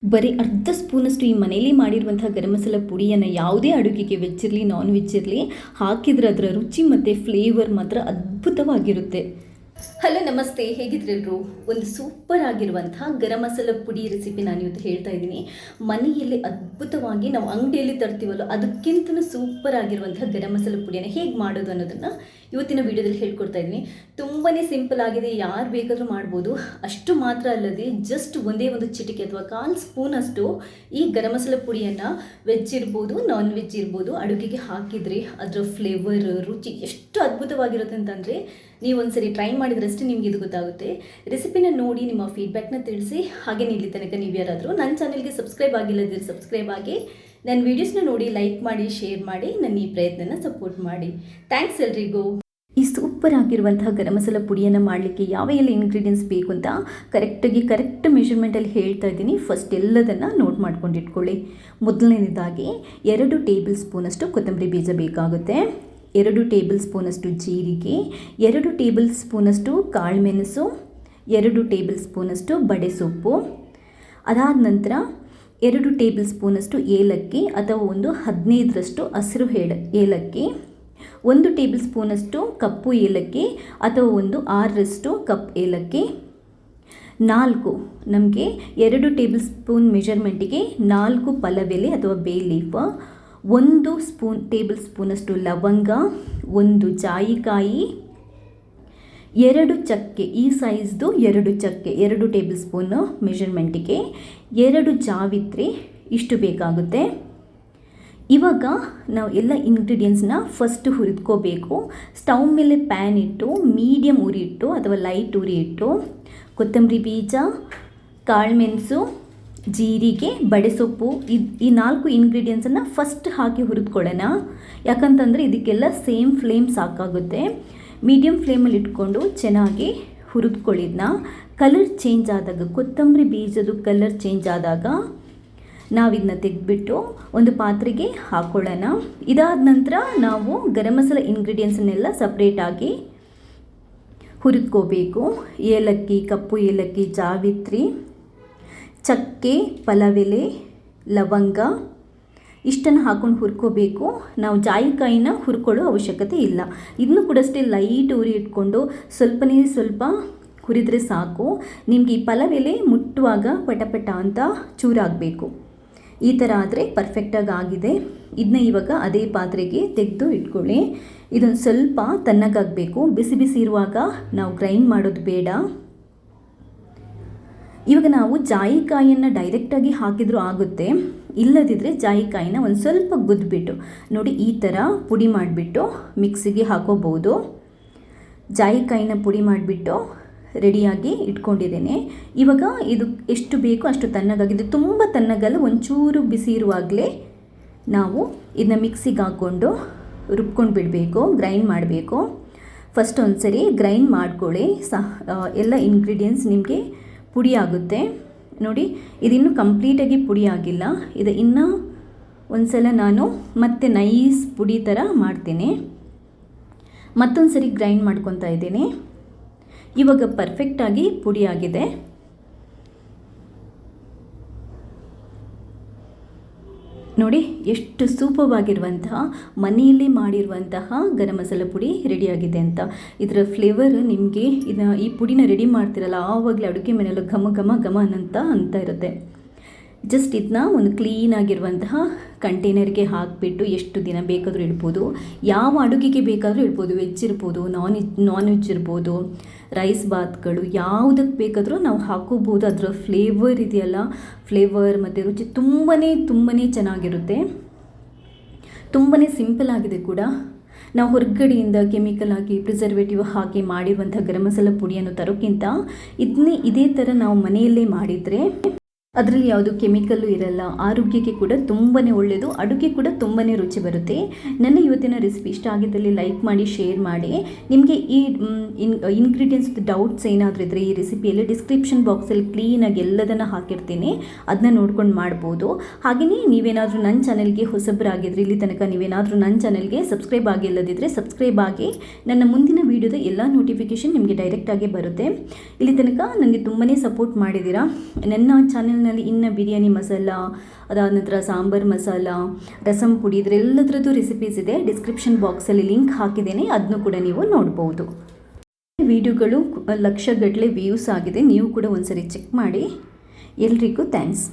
ಬರೀ ಅರ್ಧ ಸ್ಪೂನಷ್ಟು ಈ ಮನೆಯಲ್ಲಿ ಮಾಡಿರುವಂಥ ಗರಂ ಮಸಾಲ ಪುಡಿಯನ್ನು ಯಾವುದೇ ಅಡುಗೆಗೆ ವೆಜ್ ಇರಲಿ ನಾನ್ ವೆಜ್ ಇರಲಿ ಹಾಕಿದರೆ ಅದರ ರುಚಿ ಮತ್ತು ಫ್ಲೇವರ್ ಮಾತ್ರ ಅದ್ಭುತವಾಗಿರುತ್ತೆ. ಹಲೋ ನಮಸ್ತೆ, ಹೇಗಿದ್ರೆಲ್ಲರೂ? ಒಂದು ಸೂಪರ್ ಆಗಿರುವಂತಹ ಗರಂ ಮಸಾಲ ಪುಡಿ ರೆಸಿಪಿ ನಾನು ಇವತ್ತು ಹೇಳ್ತಾ ಇದ್ದೀನಿ. ಮನೆಯಲ್ಲಿ ಅದ್ಭುತವಾಗಿ ನಾವು ಅಂಗಡಿಯಲ್ಲಿ ತರ್ತೀವಲ್ಲ ಅದಕ್ಕಿಂತಲೂ ಸೂಪರ್ ಆಗಿರುವಂತಹ ಗರಂ ಮಸಾಲ ಪುಡಿಯನ್ನು ಹೇಗೆ ಮಾಡೋದು ಅನ್ನೋದನ್ನು ಇವತ್ತಿನ ವಿಡಿಯೋದಲ್ಲಿ ಹೇಳ್ಕೊಡ್ತಾ ಇದ್ದೀನಿ. ತುಂಬಾ ಸಿಂಪಲ್ ಆಗಿದೆ, ಯಾರು ಬೇಕಾದರೂ ಮಾಡ್ಬೋದು. ಅಷ್ಟು ಮಾತ್ರ ಅಲ್ಲದೆ ಜಸ್ಟ್ ಒಂದೇ ಒಂದು ಚಿಟಿಕೆ ಅಥವಾ 1/4 ಸ್ಪೂನ್ ಅಷ್ಟು ಈ ಗರಂ ಮಸಾಲ ಪುಡಿಯನ್ನು ವೆಜ್ ಇರ್ಬೋದು ನಾನ್ ವೆಜ್ ಇರ್ಬೋದು ಅಡುಗೆಗೆ ಹಾಕಿದರೆ ಅದರ ಫ್ಲೇವರ್ ರುಚಿ ಎಷ್ಟು ಅದ್ಭುತವಾಗಿರುತ್ತೆ ಅಂತಂದರೆ ನೀವು ಒಂದ್ಸರಿ ಟ್ರೈ ಮಾಡಿದ್ರಷ್ಟೇ ನಿಮಗೆ ಇದು ಗೊತ್ತಾಗುತ್ತೆ. ರೆಸಿಪಿನ ನೋಡಿ ನಿಮ್ಮ ಫೀಡ್ಬ್ಯಾಕ್ನ ತಿಳಿಸಿ. ಹಾಗೆ ಇಲ್ಲಿ ತನಕ ನೀವು ಯಾರಾದರೂ ನನ್ನ ಚಾನಲ್ಗೆ ಸಬ್ಸ್ಕ್ರೈಬ್ ಆಗಿಲ್ಲದಿದ್ದರೆ ಸಬ್ಸ್ಕ್ರೈಬ್ ಆಗಿ ನನ್ನ ವೀಡಿಯೋಸ್ನ ನೋಡಿ ಲೈಕ್ ಮಾಡಿ ಶೇರ್ ಮಾಡಿ ನನ್ನ ಈ ಪ್ರಯತ್ನನ ಸಪೋರ್ಟ್ ಮಾಡಿ. ಥ್ಯಾಂಕ್ಸ್ ಎಲ್ರಿಗೂ. ಈ ಸೂಪರ್ ಆಗಿರುವಂತಹ ಗರಂ ಮಸಾಲ ಪುಡಿಯನ್ನು ಮಾಡಲಿಕ್ಕೆ ಯಾವ ಎಲ್ಲ ಇಂಗ್ರೀಡಿಯೆಂಟ್ಸ್ ಬೇಕು ಅಂತ ಕರೆಕ್ಟ್ ಮೆಷರ್ಮೆಂಟಲ್ಲಿ ಹೇಳ್ತಾ ಇದ್ದೀನಿ. ಫಸ್ಟ್ ಎಲ್ಲದನ್ನು ನೋಟ್ ಮಾಡ್ಕೊಂಡು ಇಟ್ಕೊಳ್ಳಿ. ಮೊದಲನೇದಾಗಿ 2 ಟೇಬಲ್ ಸ್ಪೂನಷ್ಟು ಕೊತ್ತಂಬರಿ ಬೀಜ ಬೇಕಾಗುತ್ತೆ, 2 ಟೇಬಲ್ ಸ್ಪೂನಷ್ಟು ಜೀರಿಗೆ, 2 ಟೇಬಲ್ ಸ್ಪೂನಷ್ಟು ಕಾಳುಮೆಣಸು, 2 ಟೇಬಲ್ ಸ್ಪೂನಷ್ಟು ಬಡೆ ಸೊಪ್ಪು. ಅದಾದ ನಂತರ 2 ಟೇಬಲ್ ಸ್ಪೂನಷ್ಟು ಏಲಕ್ಕಿ ಅಥವಾ ಒಂದು 15ರಷ್ಟು ಹಸಿರು ಏಲಕ್ಕಿ, 1 ಟೇಬಲ್ ಸ್ಪೂನಷ್ಟು ಕಪ್ಪು ಏಲಕ್ಕಿ ಅಥವಾ ಒಂದು 6ರಷ್ಟು ಕಪ್ ಏಲಕ್ಕಿ, 4 ನಮಗೆ 2 ಟೇಬಲ್ ಸ್ಪೂನ್ ಮೆಜರ್ಮೆಂಟಿಗೆ 4 ಪಲವೆಲೆ ಅಥವಾ ಬೇ ಲೀಫ್, 1 ಟೇಬಲ್ ಸ್ಪೂನಷ್ಟು ಲವಂಗ, 1 ಜಾಯಿಕಾಯಿ, 2 ಚಕ್ಕೆ, ಈ ಸೈಜ್ದು 2 ಚಕ್ಕೆ 2 ಟೇಬಲ್ ಸ್ಪೂನು ಮೆಷರ್ಮೆಂಟಿಗೆ, 2 ಜಾವಿತ್ರಿ, ಇಷ್ಟು ಬೇಕಾಗುತ್ತೆ. ಇವಾಗ ನಾವು ಎಲ್ಲ ಇಂಗ್ರೀಡಿಯೆಂಟ್ಸ್ನ ಫಸ್ಟ್ ಹುರಿದ್ಕೋಬೇಕು. ಸ್ಟವ್ ಮೇಲೆ ಪ್ಯಾನ್ ಇಟ್ಟು ಮೀಡಿಯಮ್ ಉರಿ ಇಟ್ಟು ಅಥವಾ ಲೈಟ್ ಉರಿ ಇಟ್ಟು ಕೊತ್ತಂಬರಿ ಬೀಜ, ಕಾಳುಮೆಣಸು, ಜೀರಿಗೆ, ಬಡೆಸೊಪ್ಪು ಈ 4 ಇಂಗ್ರೀಡಿಯೆಂಟ್ಸನ್ನು ಫಸ್ಟ್ ಹಾಕಿ ಹುರಿದ್ಕೊಳ್ಳೋಣ. ಯಾಕಂತಂದರೆ ಇದಕ್ಕೆಲ್ಲ ಸೇಮ್ ಫ್ಲೇಮ್ ಸಾಕಾಗುತ್ತೆ. ಮೀಡಿಯಮ್ ಫ್ಲೇಮಲ್ಲಿ ಇಟ್ಕೊಂಡು ಚೆನ್ನಾಗಿ ಹುರಿದ್ಕೊಳ್ಳಿದ್ನ ಕಲರ್ ಚೇಂಜ್ ಆದಾಗ, ಕೊತ್ತಂಬರಿ ಬೀಜದ ಕಲರ್ ಚೇಂಜ್ ಆದಾಗ ನಾವಿದನ್ನ ತೆಗೆದ್ಬಿಟ್ಟು ಒಂದು ಪಾತ್ರೆಗೆ ಹಾಕ್ಕೊಳ್ಳೋಣ. ಇದಾದ ನಂತರ ನಾವು ಗರಂ ಮಸಾಲ ಇಂಗ್ರೀಡಿಯೆಂಟ್ಸನ್ನೆಲ್ಲ ಸಪ್ರೇಟಾಗಿ ಹುರಿದ್ಕೋಬೇಕು. ಏಲಕ್ಕಿ, ಕಪ್ಪು ಏಲಕ್ಕಿ, ಜಾವಿತ್ರಿ, ಚಕ್ಕೆ, ಪಲವೆಲೆ, ಲವಂಗ ಇಷ್ಟನ್ನು ಹಾಕ್ಕೊಂಡು ಹುರ್ಕೋಬೇಕು. ನಾವು ಜಾಯಿಕಾಯಿನ ಹುರ್ಕೊಳ್ಳೋ ಅವಶ್ಯಕತೆ ಇಲ್ಲ. ಇದನ್ನು ಕೂಡ ಅಷ್ಟೇ ಲೈಟ್ ಉರಿ ಇಟ್ಕೊಂಡು ಸ್ವಲ್ಪ ಹುರಿದ್ರೆ ಸಾಕು. ನಿಮಗೆ ಈ ಪಲವೆಲೆ ಮುಟ್ಟುವಾಗ ಪಟಪಟ ಅಂತ ಚೂರಾಗಬೇಕು. ಈ ಥರ ಆದರೆ ಪರ್ಫೆಕ್ಟಾಗಿ ಆಗಿದೆ. ಇದನ್ನ ಇವಾಗ ಅದೇ ಪಾತ್ರೆಗೆ ತೆಗೆದು ಇಟ್ಕೊಳ್ಳಿ. ಇದೊಂದು ಸ್ವಲ್ಪ ತಣ್ಣಗಾಗಬೇಕು. ಬಿಸಿ ಇರುವಾಗ ನಾವು ಗ್ರೈಂಡ್ ಮಾಡೋದು ಬೇಡ. ಇವಾಗ ನಾವು ಜಾಯಿಕಾಯಿಯನ್ನು ಡೈರೆಕ್ಟಾಗಿ ಹಾಕಿದರೂ ಆಗುತ್ತೆ, ಇಲ್ಲದಿದ್ದರೆ ಜಾಯಿಕಾಯಿನ ಒಂದು ಸ್ವಲ್ಪ ಗುದ್ದುಬಿಟ್ಟು ನೋಡಿ ಈ ಥರ ಪುಡಿ ಮಾಡಿಬಿಟ್ಟು ಮಿಕ್ಸಿಗೆ ಹಾಕೋಬೋದು. ಜಾಯಿಕಾಯಿನ ಪುಡಿ ಮಾಡಿಬಿಟ್ಟು ರೆಡಿಯಾಗಿ ಇಟ್ಕೊಂಡಿದ್ದೇನೆ. ಇವಾಗ ಇದು ಎಷ್ಟು ಬೇಕೋ ಅಷ್ಟು ತಣ್ಣಗಾಗಿದೆ. ತುಂಬ ತಣ್ಣಗಲ್ಲ, ಒಂಚೂರು ಬಿಸಿ ಇರುವಾಗಲೇ ನಾವು ಇದನ್ನ ಮಿಕ್ಸಿಗೆ ಹಾಕ್ಕೊಂಡು ರುಬ್ಕೊಂಡು ಬಿಡಬೇಕು, ಗ್ರೈಂಡ್ ಮಾಡಬೇಕು. ಫಸ್ಟ್ ಒಂದು ಸರಿ ಗ್ರೈಂಡ್ ಮಾಡ್ಕೊಳ್ಳಿ. ಎಲ್ಲ ಇಂಗ್ರೀಡಿಯೆಂಟ್ಸ್ ನಿಮಗೆ ಪುಡಿ ಆಗುತ್ತೆ ನೋಡಿ. ಇದಿನ್ನೂ ಕಂಪ್ಲೀಟಾಗಿ ಪುಡಿ ಆಗಿಲ್ಲ. ಇದು ಇನ್ನೂ ಒಂದು ಸಲ ನಾನು ಮತ್ತೆ ನೈಸ್ ಪುಡಿ ಥರ ಮಾಡ್ತೀನಿ. ಮತ್ತೊಂದು ಸರಿ ಗ್ರೈಂಡ್ ಮಾಡ್ಕೊತಾ ಇದ್ದೀನಿ. ಇವಾಗ ಪರ್ಫೆಕ್ಟಾಗಿ ಪುಡಿ ಆಗಿದೆ. ನೋಡಿ ಎಷ್ಟು ಸೂಪರ್ವಾಗಿರುವಂತಹ ಮನೆಯಲ್ಲಿ ಮಾಡಿರುವಂತಹ ಗರಂ ಮಸಾಲ ಪುಡಿ ರೆಡಿಯಾಗಿದೆ ಅಂತ. ಇದರ ಫ್ಲೇವರ್ ನಿಮಗೆ ಈ ಪುಡಿನ ರೆಡಿ ಮಾಡ್ತಿರಲ್ಲ ಆವಾಗಲೇ ಅಡುಗೆ ಮನೆಯಲ್ಲೂ ಘಮ ಅಂತ ಇರುತ್ತೆ. ಜಸ್ಟ್ ಇದನ್ನ ಒಂದು ಕ್ಲೀನಾಗಿರುವಂತಹ ಕಂಟೈನರ್ಗೆ ಹಾಕಿಬಿಟ್ಟು ಎಷ್ಟು ದಿನ ಬೇಕಾದರೂ ಇಡ್ಬೋದು. ಯಾವ ಅಡುಗೆಗೆ ಬೇಕಾದರೂ ಇಡ್ಬೋದು. ವೆಜ್ ಇರ್ಬೋದು, ನಾನ್ ವೆಜ್ ಇರ್ಬೋದು, ರೈಸ್ ಬಾತ್ಗಳು ಯಾವುದಕ್ಕೆ ಬೇಕಾದರೂ ನಾವು ಹಾಕೋಬೋದು. ಅದರ ಫ್ಲೇವರ್ ಇದೆಯಲ್ಲ, ಫ್ಲೇವರ್ ಮತ್ತು ರುಚಿ ತುಂಬಾ ಚೆನ್ನಾಗಿರುತ್ತೆ. ತುಂಬಾ ಸಿಂಪಲ್ ಆಗಿದೆ ಕೂಡ. ನಾವು ಹೊರಗಡೆಯಿಂದ ಕೆಮಿಕಲ್ ಹಾಕಿ ಪ್ರಿಸರ್ವೇಟಿವ್ ಹಾಕಿ ಮಾಡಿರುವಂಥ ಗರಂ ಮಸಾಲ ಪುಡಿಯನ್ನು ತರೋಕ್ಕಿಂತ ಇದೇ ಥರ ನಾವು ಮನೆಯಲ್ಲೇ ಮಾಡಿದರೆ ಅದರಲ್ಲಿ ಯಾವುದು ಕೆಮಿಕಲ್ಲು ಇರಲ್ಲ. ಆರೋಗ್ಯಕ್ಕೆ ಕೂಡ ತುಂಬಾ ಒಳ್ಳೆಯದು, ಅಡುಗೆ ಕೂಡ ತುಂಬಾ ರುಚಿ ಬರುತ್ತೆ. ನನ್ನ ಇವತ್ತಿನ ರೆಸಿಪಿ ಇಷ್ಟ ಆಗಿದ್ದಲ್ಲಿ ಲೈಕ್ ಮಾಡಿ ಶೇರ್ ಮಾಡಿ. ನಿಮಗೆ ಈ ಇಂಗ್ರೀಡಿಯೆಂಟ್ಸ್ ಡೌಟ್ಸ್ ಏನಾದರೂ ಇದ್ದರೆ ಈ ರೆಸಿಪಿಯಲ್ಲಿ ಡಿಸ್ಕ್ರಿಪ್ಷನ್ ಬಾಕ್ಸಲ್ಲಿ ಕ್ಲೀನಾಗಿ ಎಲ್ಲದನ್ನು ಹಾಕಿರ್ತೀನಿ, ಅದನ್ನ ನೋಡ್ಕೊಂಡು ಮಾಡ್ಬೋದು. ಹಾಗೆಯೇ ನೀವೇನಾದರೂ ನನ್ನ ಚಾನಲ್ಗೆ ಹೊಸಬರಾಗಿದ್ದರೆ ಇಲ್ಲಿ ತನಕ ನೀವೇನಾದರೂ ನನ್ನ ಚಾನಲ್ಗೆ ಸಬ್ಸ್ಕ್ರೈಬ್ ಆಗಿಲ್ಲದಿದ್ದರೆ ಸಬ್ಸ್ಕ್ರೈಬ್ ಆಗಿ ನನ್ನ ಮುಂದಿನ ವೀಡಿಯೋದ ಎಲ್ಲ ನೋಟಿಫಿಕೇಷನ್ ನಿಮಗೆ ಡೈರೆಕ್ಟಾಗಿ ಬರುತ್ತೆ. ಇಲ್ಲಿ ತನಕ ನನಗೆ ತುಂಬಾ ಸಪೋರ್ಟ್ ಮಾಡಿದ್ದೀರಾ. ನನ್ನ ಚಾನಲ್ ಚಾನಲ್ನಲ್ಲಿ ಇನ್ನು ಬಿರಿಯಾನಿ ಮಸಾಲ, ಅದಾದ ನಂತರ ಸಾಂಬಾರ್ ಮಸಾಲ, ರಸಂ ಪುಡಿ ಇದರೆಲ್ಲದರದ್ದು ರೆಸಿಪೀಸ್ ಇದೆ. ಡಿಸ್ಕ್ರಿಪ್ಷನ್ ಬಾಕ್ಸಲ್ಲಿ ಲಿಂಕ್ ಹಾಕಿದ್ದೇನೆ, ಅದನ್ನು ಕೂಡ ನೀವು ನೋಡ್ಬೋದು. ವಿಡಿಯೋಗಳು ಲಕ್ಷಗಟ್ಟಲೆ ವ್ಯೂಸ್ ಆಗಿದೆ, ನೀವು ಕೂಡ ಒಂದ್ಸರಿ ಚೆಕ್ ಮಾಡಿ. ಎಲ್ರಿಗೂ ಥ್ಯಾಂಕ್ಸ್.